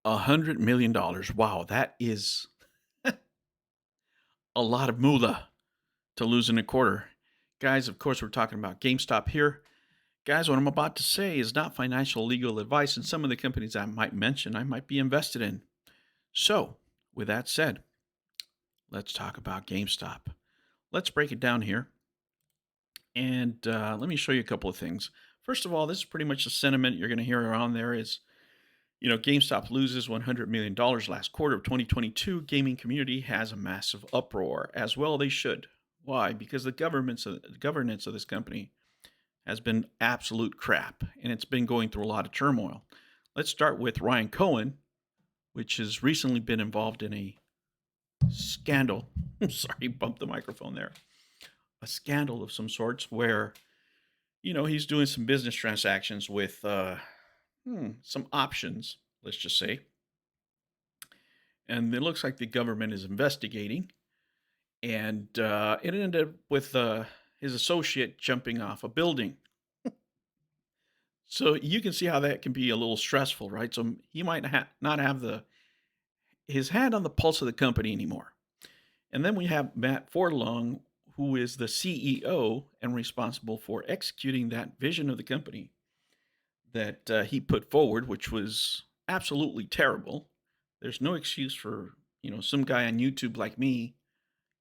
$100 million. Wow, that is a lot of moolah to lose in a quarter. Guys, of course, we're talking about GameStop here. Guys, what I'm about to say is not financial legal advice, and some of the companies I might mention I might be invested in. So, with that said, let's talk about GameStop. Let's break it down here, and let me show you a couple of things. First of all, this is pretty much the sentiment you're going to hear around there is, GameStop loses $100 million last quarter of 2022. Gaming community has a massive uproar. As well, they should. Why? Because the governance of this company has been absolute crap, and it's been going through a lot of turmoil. Let's start with Ryan Cohen, which has recently been involved in a scandal. Sorry, bumped the microphone there. A scandal of some sorts where, he's doing some business transactions with some options, let's just say. And it looks like the government is investigating. And it ended up with his associate jumping off a building. So you can see how that can be a little stressful, right? So he might not have his hand on the pulse of the company anymore. And then we have Matt Forlong, who is the CEO and responsible for executing that vision of the company that he put forward, which was absolutely terrible. There's no excuse for some guy on YouTube like me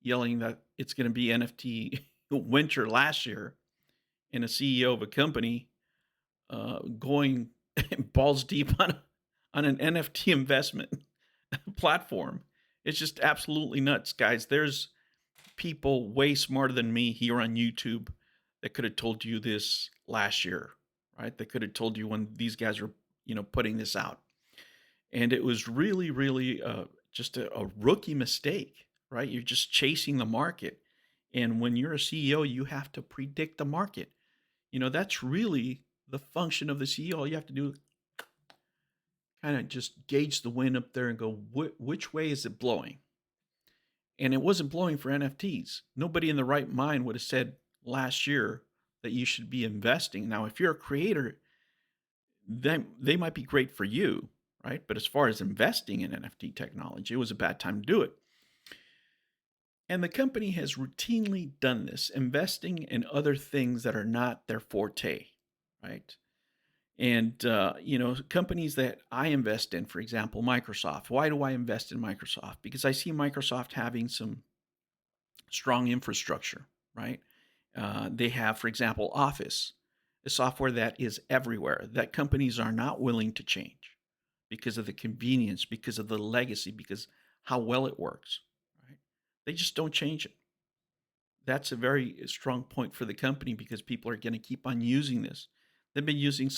yelling that it's going to be NFT winter last year, and a CEO of a company going balls deep on an NFT investment platform. It's just absolutely nuts, guys. There's people way smarter than me here on YouTube that could have told you this last year, right? They could have told you when these guys were, putting this out. And it was really, really just a rookie mistake, right? You're just chasing the market. And when you're a CEO, you have to predict the market. That's really the function of the CEO. All you have to do kind of just gauge the wind up there and go, which way is it blowing? And it wasn't blowing for NFTs. Nobody in the right mind would have said last year that you should be investing. Now, if you're a creator, then they might be great for you, right? But as far as investing in NFT technology, it was a bad time to do it. And the company has routinely done this, investing in other things that are not their forte, right? And, companies that I invest in, for example, Microsoft. Why do I invest in Microsoft? Because I see Microsoft having some strong infrastructure, right? They have, for example, Office, a software that is everywhere, that companies are not willing to change because of the convenience, because of the legacy, because how well it works, right? They just don't change it. That's a very strong point for the company because people are going to keep on using this. They've been using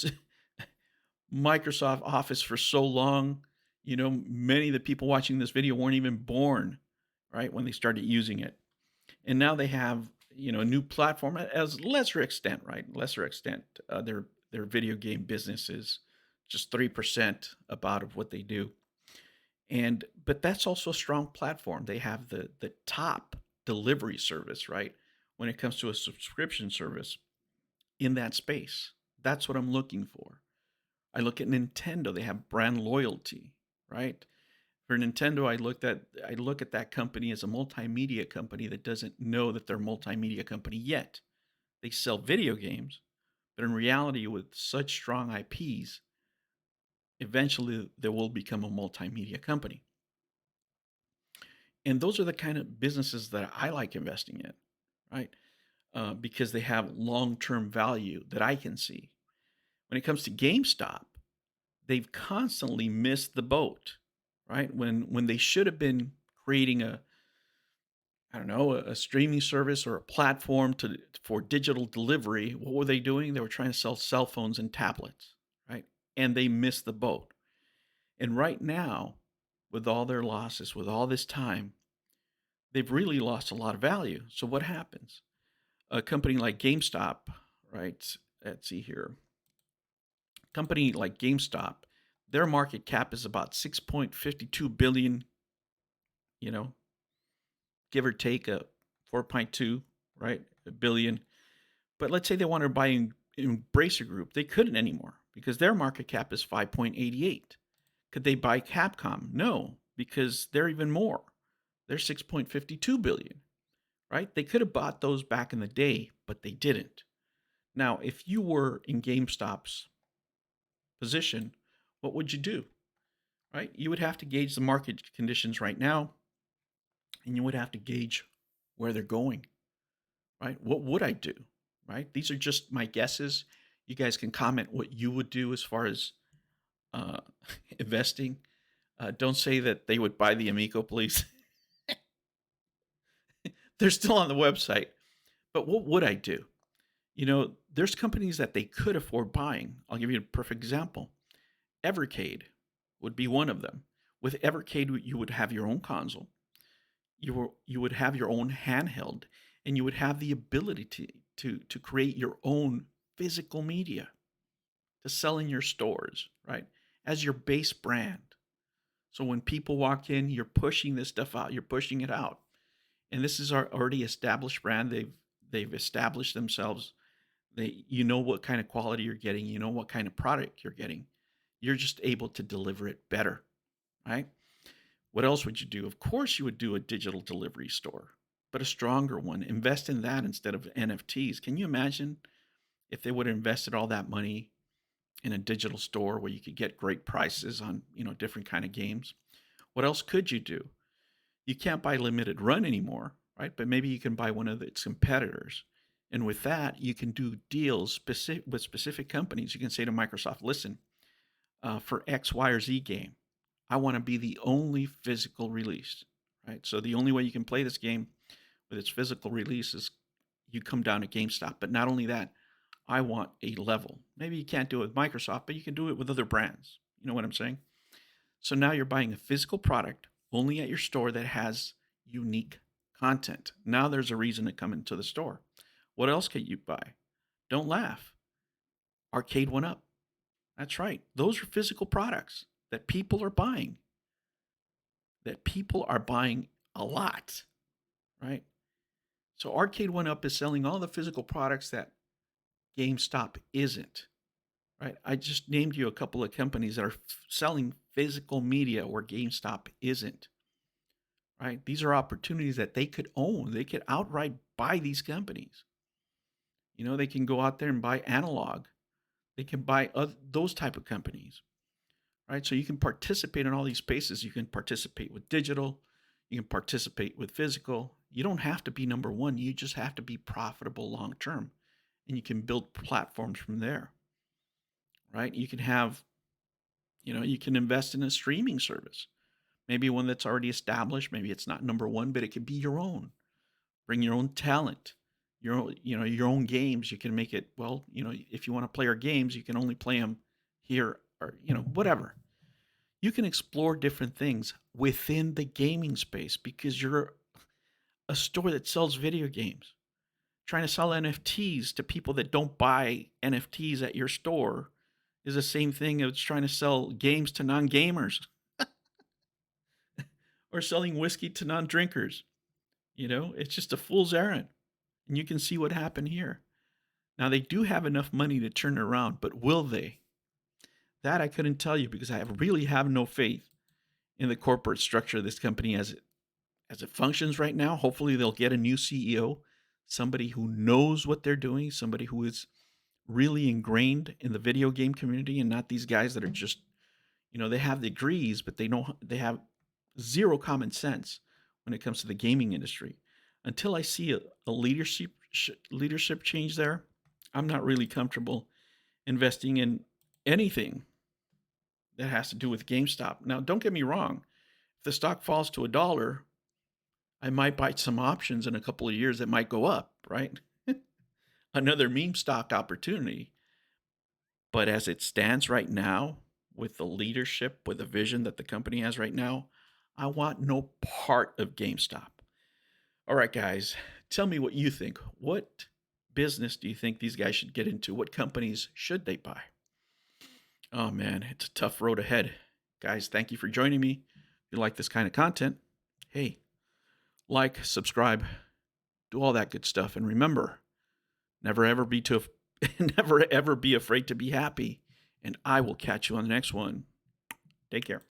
Microsoft Office for so long. Many of the people watching this video weren't even born, right, when they started using it. And now they have, a new platform as lesser extent, right? Lesser extent. Their video game business is just 3% about of what they do. But that's also a strong platform. They have the top delivery service, right? When it comes to a subscription service in that space. That's what I'm looking for. I look at Nintendo, they have brand loyalty, right? For Nintendo, I look at that company as a multimedia company that doesn't know that they're a multimedia company yet. They sell video games, but in reality, with such strong IPs, eventually they will become a multimedia company. And those are the kind of businesses that I like investing in, right? Because they have long-term value that I can see. When it comes to GameStop, they've constantly missed the boat, right? When they should have been creating I don't know, a streaming service or a platform for digital delivery, what were they doing? They were trying to sell cell phones and tablets, right? And they missed the boat. And right now, with all their losses, with all this time, they've really lost a lot of value. So what happens? A company like GameStop, right? Let's see here. Company like GameStop, their market cap is about 6.52 billion, you know, give or take a 4.2, right? A billion. But let's say they wanted to buy Embracer Group, they couldn't anymore because their market cap is 5.88. Could they buy Capcom? No, because they're even more. They're 6.52 billion, right? They could have bought those back in the day, but they didn't. Now, if you were in GameStop's position, what would you do? Right? You would have to gauge the market conditions right now, and you would have to gauge where they're going, right? What would I do? Right? These are just my guesses. You guys can comment what you would do as far as uh, investing. Don't say that they would buy the Amico, please. They're still on the website. But what would I do? There's companies that they could afford buying. I'll give you a perfect example. Evercade would be one of them. With Evercade, you would have your own console. You would have your own handheld, and you would have the ability to create your own physical media to sell in your stores, right? As your base brand. So when people walk in, you're pushing this stuff out, you're pushing it out. And this is our already established brand. They've established themselves. You know what kind of quality you're getting, you know what kind of product you're getting. You're just able to deliver it better, right? What else would you do? Of course, you would do a digital delivery store, but a stronger one. Invest in that instead of NFTs. Can you imagine if they would have invested all that money in a digital store where you could get great prices on, different kind of games? What else could you do? You can't buy limited run anymore, right? But maybe you can buy one of its competitors. And with that, you can do deals with specific companies. You can say to Microsoft, listen, for X, Y, or Z game, I want to be the only physical release, right? So the only way you can play this game with its physical release is you come down to GameStop. But not only that, I want a level. Maybe you can't do it with Microsoft, but you can do it with other brands. You know what I'm saying? So now you're buying a physical product only at your store that has unique content. Now there's a reason to come into the store. What else can you buy? Don't laugh. Arcade went up. That's right. Those are physical products that people are buying, a lot, right? So Arcade One Up is selling all the physical products that GameStop isn't, right? I just named you a couple of companies that are selling physical media where GameStop isn't, right? These are opportunities that they could own. They could outright buy these companies. They can go out there and buy analog. They can buy those type of companies, right? So you can participate in all these spaces. You can participate with digital. You can participate with physical. You don't have to be number one. You just have to be profitable long term. And you can build platforms from there, right? You can have, you can invest in a streaming service. Maybe one that's already established. Maybe it's not number one, but it could be your own. Bring your own talent, your own games. You can make it, well, if you want to play our games, you can only play them here or, whatever. You can explore different things within the gaming space because you're a store that sells video games. Trying to sell NFTs to people that don't buy NFTs at your store is the same thing as trying to sell games to non-gamers or selling whiskey to non-drinkers. It's just a fool's errand. And you can see what happened here. Now, they do have enough money to turn it around, but will they? That I couldn't tell you because I really have no faith in the corporate structure of this company as it functions right now. Hopefully, they'll get a new CEO, somebody who knows what they're doing, somebody who is really ingrained in the video game community and not these guys that are just, they have degrees, but they have zero common sense when it comes to the gaming industry. Until I see a leadership change there, I'm not really comfortable investing in anything that has to do with GameStop. Now, don't get me wrong. If the stock falls to $1, I might buy some options in a couple of years that might go up, right? Another meme stock opportunity. But as it stands right now, with the leadership, with the vision that the company has right now, I want no part of GameStop. All right, guys, tell me what you think. What business do you think these guys should get into? What companies should they buy? Oh, man, it's a tough road ahead. Guys, thank you for joining me. If you like this kind of content, hey, like, subscribe, do all that good stuff. And remember, never ever be never ever be afraid to be happy. And I will catch you on the next one. Take care.